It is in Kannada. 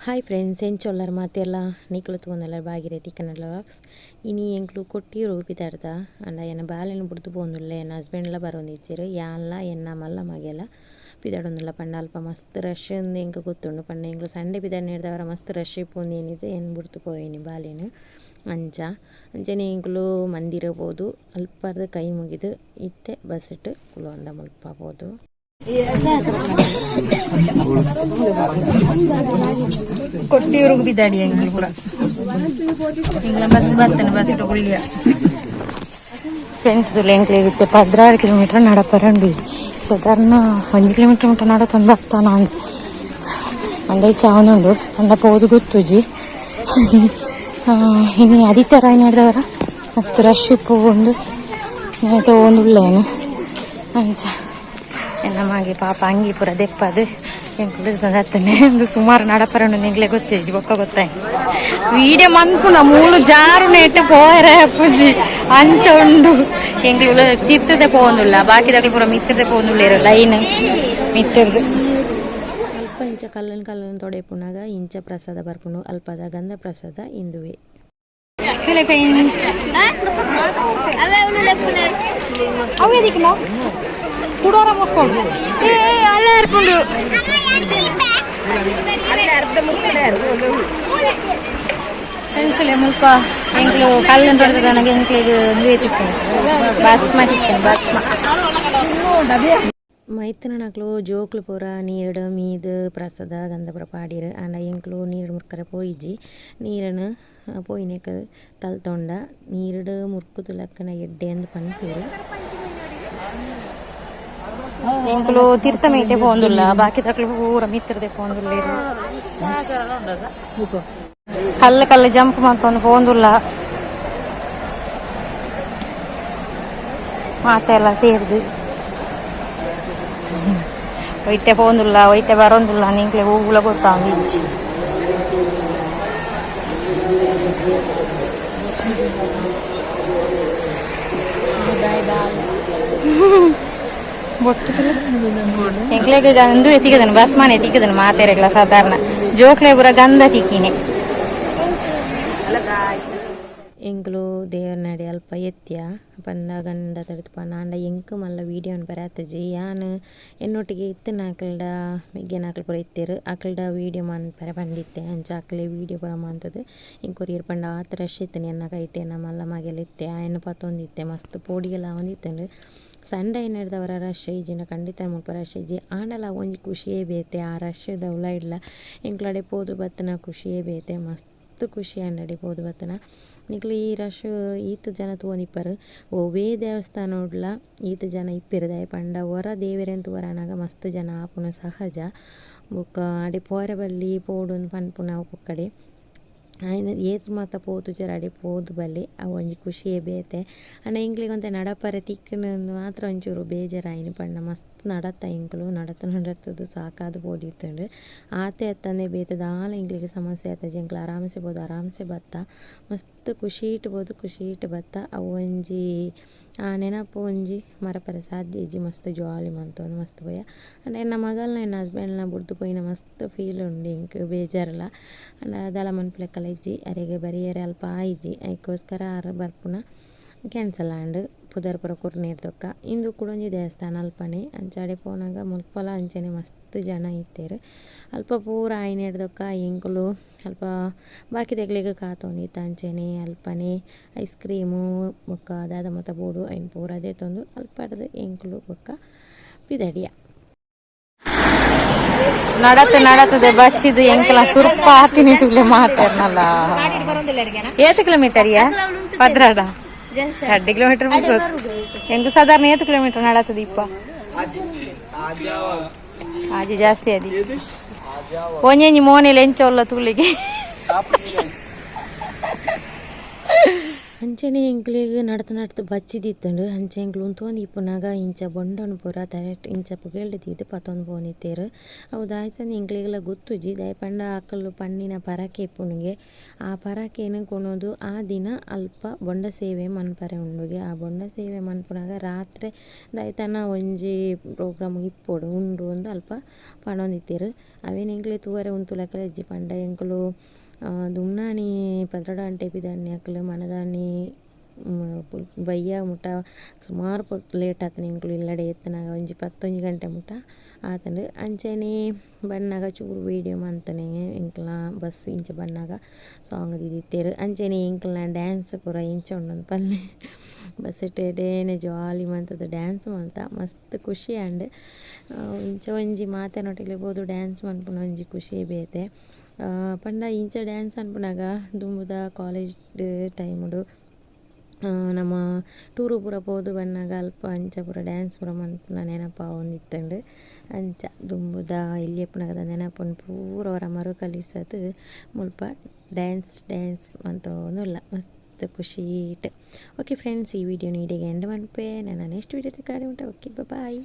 ಹಾಯ್ ಫ್ರೆಂಡ್ಸ್ ಎಂಚೊಲ್ಲರು ಮಾತೆಲ್ಲ ನೀಕಲು ತಗೊಂಡಲ್ಲ ಭಾಗಿರಥಿ ಕನ್ನಡ ವ್ಲಾಗ್ಸ್ ಇನಿ ಎಂಕ್ಲು ಕೊಟ್ಟಿರು ಪಿತಾಡ್ದ ಅಂಡ ಎನ್ನ ಬಾಲೆನ ಬುಡ್ದು ಪೋಂದುಲ್ಲ ಎನ್ನ ಹಸ್ಬೆಂಡ್ಲ ಬರೋಂದಿಚ್ಚರು ಯಾನ್ಲ ಎನ್ನ ಮಲ್ಲ ಮಗೆಲ್ಲ ಪಿದಾಡೊಂದುಲ್ಲ ಪಂಡ ಅಲ್ಪ ಮಸ್ತ್ ರಶ್ ಎಂಕ ಗೊತ್ತುಂಡು ಪಂಡ ಎಂಕ್ಲು ಸಂಡೆ ಪಿದಾಡ್ ನೀಡ್ದವರ ಮಸ್ತ್ ರಶ್ ಇಪ್ಪೊಂದು ಏನಿದೆ ಏನು ಬುಡ್ತು ಪೋಯಿನಿ ಬಾಲೆನು ಅಂಚನೆ ಎಂಕ್ಲು ಮಂದಿರ ಬೋದು ಅಲ್ಪರ್ದು ಕೈ ಮುಗಿದು ಇತ್ತೆ ಬಸ್ಸಿಟ್ಟು ಕುಲೊಂದ ಮುಲ್ಪ ಬೋದು ಕೊಟ್ಟಿಯೂರು ಬಿದ್ದಾಡಿ ಎಂಗ್ಲು ಪೂರ ಇಂಗ್ಲ ಬಸ್ ಬರ್ತನೆ ಬಸ್ ಗುಳ್ಳಿಯ ಫ್ರೆಂಡ್ಸ್ ಎಂಕ್ಲಿಗಿತ್ತೆ 16 ಕಿಲೋಮೀಟರ್ ನಡಪರಂಡು ಸಾಧಾರಣ 1 ಕಿಲೋಮೀಟರ್ ಮುಟ್ಟ ನಡತೊಂದು ಬರ್ತಾನ ಅಂಡೈ ಚಾವನುಂಡು ಅಂಡ ಪೋದು ಗೊತ್ತುಜಿ ಇನ್ನು ಆದಿತ್ಯವಾರ ನಡೆದವರ ಮಸ್ತ್ ರಶ್ ಪೋಗೊಂಡು ತಗೊಂಡು ಉಳ್ಳೇನು ಅಂಚ ನಮಗೆ ಪಾಪ ಅಂಗಿ ಪೂರ ದೆಪ್ಪದು ಎಂಕ್ಲು ಗೊತ್ತಾನೆ ಒಂದು ಸುಮಾರು ನಡಪರಂಡು ನಿಂಗ್ಲೆ ಗೊತ್ತೇಜಿ ಬೊಕ್ಕ ಗೊತ್ತಾಯಿ ವೀಡಿಯೋ ಮಂಕುನ ಮೂಲು ಜಾರು ನೆಟ್ಟು ಪೋಯರ ಪೂಜಿ ಅಂಚ ಉಂಡು ಎಂಕ್ಲು ತಿರ್ತದೆ ಪೋಂದುಲ್ಲ ಬಾಕಿದಾಗ್ಲು ಪೂರ ಮಿತ್ತದೆ ಪೋಂದುಲ್ಲೇರು ಲೈನ್ ಮಿತ್ತರ್ದು ಅಲ್ಪ ಇಂಚ ಕಲ್ಲನ್ ತೊಡೆ ಪುನಾಗ ಇಂಚ ಪ್ರಸಾದ ಬರ್ಪುನು ಅಲ್ಪದ ಗಂಧ ಪ್ರಸಾದ ಇಂದುವೆ ಕುಡೋರ ಮುಕ್ಕೊಂಡು ಅಲ್ಲೇ ಇರ್ಕೊಂಡು ಮುಲ್ಪ ಎಂಕ್ಲು ಕಲ್ಲನ್ನು ತೊಡೆದ ನನಗೆ ಎಂಕ್ಲಿಗೆ ಬಾಸ್ಮ ತಿಕ್ಕೇನೆ ಬಾಸ್ಮ ಮೈತನ ನಕ್ಲು ಜೋಕ್ಲು ಪೂರ ನೀರು ಮೀದು ಪ್ರಸಾದ ಗಂಧಪುರ ಪಾಡಿರು ಅಂಡ ಎಂಕ್ಲು ನೀರು ಮುರ್ಕರ ಪೋಯಿಜಿ ನೀರನ್ನು ಪೋಯಿನೇಕ ತಲ್ತೊಂಡ ನೀರು ಮುರ್ಕು ತುಲಕ್ಕನ ಎಡ್ಡೆ ಅಂದು ಪನ್ಪೇರು ಎಂಕ್ಲು ತೀರ್ಥ ಮೈತೆ ಪೋಂದುಲ್ಲ ಬಾಕಿ ತಕ್ಲು ಪೂರ ಮಿತ್ರದೆ ಪೋಂದುಲ್ಲೇರು ಕಲ್ಲು ಜಂಪ್ ಮಾಡ್ಕೊಂಡು ಪೋಂದುಲ್ಲ ಮಾತೆಲ್ಲ ಸೇರಿದು ಒಯ್ಟೆ ಪೋಂದುಲ್ಲ ಒಯ್ಟೆ ಬರೋಂದುಲ್ಲ ನಿಂಕ್ಲೆ ಹೂಗುಲ ಗೊತ್ತಾವ ಬೀಚ್ ಎಂಕ್ಲೆಗೆ ಗಂದು ಎತ್ತಿಕದನು ಬಸ್ಮಾನೆ ಎತ್ತಿಕದನು ಮಾತೆರೆಗ್ಲ ಸಾಧಾರಣ ಜೋಕ್ಲೆ ಪೂರ ಗಂಧ ತಿಕ್ಕಿನೆ ಎಂಕ್ಲು ದೇವರ ನಡಿ ಅಲ್ಪ ಎತ್ತಿಯ ಪಂಡ ಗಂಧ ತಡೆದು ಪಂಡ ಅಂಡ ಎಂಕ್ ಮಲ್ಲ ವೀಡಿಯೋನ ಬರತ್ತಜಿ ಯಾನು ಎನ್ನೊಟ್ಟಿಗೆ ಇತ್ತು ನಾಕಲ್ಡ ಮೆಗ್ಗೆ ನಾಕಲ್ ಪೂರ ಇತ್ತೇರು ಆಕಲ್ಡ ವೀಡಿಯೋ ಪರ ಬಂದಿತ್ತೆ ಅಂಚ ಆಕಲೆ ವೀಡಿಯೋ ಪುರ ಮಂತದ್ದು ಇಂಕೊರಿಯರ್ ಪಂಡ ಆತ ರಶ್ ಇತ್ತು ಎನ್ನ ಕೈಟೆ ನಮ್ಮ ಮಲ್ಲ ಮಗೆಲ್ಲ ಇತ್ತೆ ಆಯನ ಪತ್ತೊಂದಿತ್ತೆ ಮಸ್ತ್ ಪೋಡಿಗೆಲ್ಲ ಒಂದಿತ್ತಂಡು ಸಂಡೆ ನಡೆದವರ ರಶ್ ಈಜಿನ ಖಂಡಿತ ಮುಲ್ಪ ರಶ್ ಈಜಿ ಆಂಡಲ ಒಂಜಿ ಖುಷಿಯೇ ಬೇತೆ ಆ ರಶ್ದ ಉಲ ಇಡ್ಲ ಎಂಕ್ಲಡೆ ಪೋದು ಬತ್ತನ ಖುಷಿಯೇ ಬೇತೆ ಮಸ್ತ್ ಖುಷಿ ಅಂಡಡಿ ಪೋದು ಬತ್ತನ ನಿಕ್ಲು ಈ ರಶ್ ಈತ ಜನ ತೋನಿಪ್ಪರು ಒವೇ ದೇವಸ್ಥಾನ ನೋಡ್ಲ ಈತ ಜನ ಇಪ್ಪಿರದಾಯ ಪಂಡ ಹೊರ ದೇವರೆಂತು ವರನಾಗ ಮಸ್ತ್ ಜನ ಆಪುನ ಸಹಜ ಬೊಕ್ಕ ಅಡೆ ಪೋರೆ ಬಲ್ಲಿ ಪೋಡು ಪನ್ಪುನ ಒಕ್ಕಡೆ ಆಯ್ನ ಏತ್ ಮಾತ ಪೋತು ಜರಾಡಿ ಪೋದು ಬಲ್ಲಿ ಅವು ಒಂಜಿ ಖುಷಿಯೇ ಬೇತೆ ಅಂಡ ಇಂಕ್ಲಿಗೊಂತೆ ನಡಪರೆ ತಿಕ್ಕನ ಮಾತ್ರ ಒಂಚೂರು ಬೇಜಾರಾಯಿನ ಪಂಡ ಮಸ್ತ್ ನಡತ್ತ ಇಂಕ್ಲು ನಡತದು ಸಾಕಾದು ಪೋದಿತ್ತಂಡು ಆತೆ ಅತ್ತಂದೆ ಬೇತದ ಆಲ ಇಂಕ್ಲಿಗೆ ಸಮಸ್ಯೆ ಆತಜಿ ಇಂಕ್ಲು ಆರಾಮಸೆ ಬೋದು ಆರಾಮಸೆ ಬತ್ತ ಮಸ್ತ್ ಖುಷಿ ಇಟ್ಟು ಬತ್ತ ಅವು ಒಂಜಿ ಆ ನೆನಪು ಒಂಜಿ ಮರಪರ ಸಾಧ್ಯ ಇಜ್ಜಿ ಮಸ್ತ್ ಜಾಲಿ ಮಂತೊಂದು ಮಸ್ತ್ ಭಯ ಅಂಡ ಎನ್ನ ಮಗಲ್ನ ಎನ್ನ ಹಸ್ಬೆಂಡ್ನ ಬುಡ್ದು ಪೋಯಿನ ಮಸ್ತ್ ಫೀಲ್ ಉಂಡು ಇಂಕ್ ಬೇಜಾರಲ್ಲ ಅಂಡ ದಲ ಮನ್ಪುಲೆಕ್ಕಲ ಇಜ್ಜಿ ಅರೆಗೆ ಬರಿಯರೆ ಅಲ್ಪ ಆಯ್ಜಿ ಅದಕ್ಕೋಸ್ಕರ ಆರು ಬರ್ಪುನ ಕ್ಯಾನ್ಸಲ್ ಆಂಡ್ ಪುದರ್ ಪುರ ಕುರ್ನೇರ್ದೊಕ್ಕ ಇಂದು ಕೂಡ ಒಂಜಿ ದೇವಸ್ಥಾನ ಅಲ್ಪನೆ ಅಂಚಾಡೆ ಪೋನಾಗ ಮುಲ್ಪಲ ಅಂಚನೆ ಮಸ್ತ್ ಜನ ಇತ್ತೇರು ಅಲ್ಪ ಪೂರ ಆಯ್ನೆಡ್ದೊಕ್ಕ ಎಂಕ್ಲು ಅಲ್ಪ ಬಾಕಿ ತೆಗ್ಲಿಗೆ ಕಾತೊಂದಿತ್ತು ಅಂಚನೆ ಅಲ್ಪನೆ ಐಸ್ ಕ್ರೀಮು ಬೊಕ್ಕ ದಾದ ಮತ ಬೋಡು ಐನ್ ಪೂರ ಅದೇ ತಂದು ಅಲ್ಪಡ್ದು ಎಂಕ್ಲು ಬೊಕ್ಕ ಪಿದಡಿಯ ನಡತದೆ ಬಚ್ಚಿದು ಎಂಕಲ ಸುರ್ಪ ಆತಿನಿ ತುಲೆ ಮಾತಾಡ್ನಲ್ಲ ಏತು ಕಿಲೋಮೀಟರಿಯಾ 16 2 ಕಿಲೋಮೀಟರ್ ಎಂಕು ಸಾಧಾರಣ 7 ಕಿಲೋಮೀಟರ್ ನಡತದೆ ಇಪ್ಪ ಆಜಿ ಜಾಸ್ತಿ ಅದಿ ಒಂಜಿ ಮೋನೆಲೆ ಎಂಚೊಲ್ಲ ತುಳಿಗೆ ಅಂಚನೆ ಎಂಕ್ಲಿಗೆ ನಡ್ತು ಬಚ್ಚಿದಿತ್ತಂಡು ಅಂಚೆ ಎಂಕ್ಲು ಉಂತೊಂದು ಇಪ್ಪುನಾಗ ಇಂಚ ಬೊಂಡೊಂದು ಪೂರ ತರೆಟ್ ಇಂಚ ಪುಗೇಳ್ದಿದ್ದು ಪತ್ತೊಂದು ಪೋನಿತ್ತೇರು ಹೌದಾಯ್ತಂದು ಎಂಕ್ಲಿಗೆಲ್ಲ ಗೊತ್ತುಜಿ ದಯಪಂಡ ಆಕಲ್ಲು ಪಣ್ಣಿನ ಪರಕೆ ಇಪ್ಪುನಿಗೆ ಆ ಪರಕೆಯನ್ನು ಕೊನೋದು ಆ ದಿನ ಅಲ್ಪ ಬೊಂಡ ಸೇವೆ ಮನ್ಪರೆ ಉಂಡುಗೆ ಆ ಬೊಂಡ ಸೇವೆ ಮನ್ಪುನಾಗ ರಾತ್ರಿ ದಯತನ ಒಂಜಿ ಪ್ರೋಗ್ರಾಮ್ ಇಪ್ಪೊಡು ಉಂಡು ಒಂದು ಅಲ್ಪ ಪಣೊಂದಿತ್ತೇರು ಅವೇನು ಎಂಕ್ಲೆ ತೂವರೆ ಉಂತುಲಕ್ಕಲ ಇಜ್ಜಿ ಪಂಡ ಎಂಕುಲು ದುಮ್ನಾನಿ ಪದ್ರಡ ಅಂಟೆ ಪಿದಾನಿ ಅಕ್ಕಲು ಮನದಾನಿ ಬಯ್ಯ ಮುಟ ಸುಮಾರು ಲೇಟ್ ಆತನ ಎಂಕುಲು ಇಲ್ಲಡೆ ಎತ್ತನಾಗ ಒಂಜಿ 11 ಗಂಟೆ ಮುಟ ಆತಂಡು ಅಂಚನೆ ಬಣ್ಣಾಗ ಚೂರು ವೀಡಿಯೋ ಮಂತನೆ ಎಂಕ್ಲ ಬಸ್ ಇಂಚ ಬಣ್ಣಾಗ ಸಾಂಗ್ ದಿದಿತ್ತೇರು ಅಂಚನೆ ಎಂಕ್ಲ ಡ್ಯಾನ್ಸ್ ಪೂರ ಇಂಚ ಉಂಡು ಪಲ್ಲೆ ಬಸ್ ಟೇಡೇನೆ ಜಾಲಿ ಮಂತದ ಡ್ಯಾನ್ಸ್ ಮಲ್ತ ಮಸ್ತ್ ಖುಷಿ ಆಂಡ್ ಇಂಚ ಒಂಜಿ ಮಾತೆನೊಟ್ಟಿಗೆ ಬೋದು ಡ್ಯಾನ್ಸ್ ಮನ್ಪುನ ಒಂಜಿ ಖುಷಿ ಬೇತೆ ಪಂಡ ಇಂಚ ಡ್ಯಾನ್ಸ್ ಅನ್ಪುನಾಗ ದುಂಬುದ ಕಾಲೇಜ್ ಟೈಮುಡು ನಮ್ಮ ಟೂರು ಪೂರ ಪೋದು ಬಣ್ಣಾಗ ಅಲ್ಪ ಅಂಚ ಪೂರ ಡ್ಯಾನ್ಸ್ ಪೂರ ಮನ್ಪುನ ನೆನಪ ಒಂದಿತ್ತಂಡು ಅಂಚ ದುಂಬುದ ಇಲ್ಲಿ ಎಪ್ಪುನಾಗದ ನೆನಪನ್ನು ಪೂರ ಅವರ ಮರುಕಲಿಸದು ಮುಲ್ಪ ಡ್ಯಾನ್ಸ್ ಮಂತೋನುಲ್ಲ ಮಸ್ತ್ ಖುಷಿ ಇಟ್ಟು. ಓಕೆ ಫ್ರೆಂಡ್ಸ್, ಈ ವಿಡಿಯೋ ನೀಡಿಗೆ ಎಂಡ್ ಮನ್ಪೆ. ನಾನು ನೆಕ್ಸ್ಟ್ ವಿಡಿಯೋ ಕಾಡಿ ಉಂಟ. ಓಕೆ ಬಾಯ್.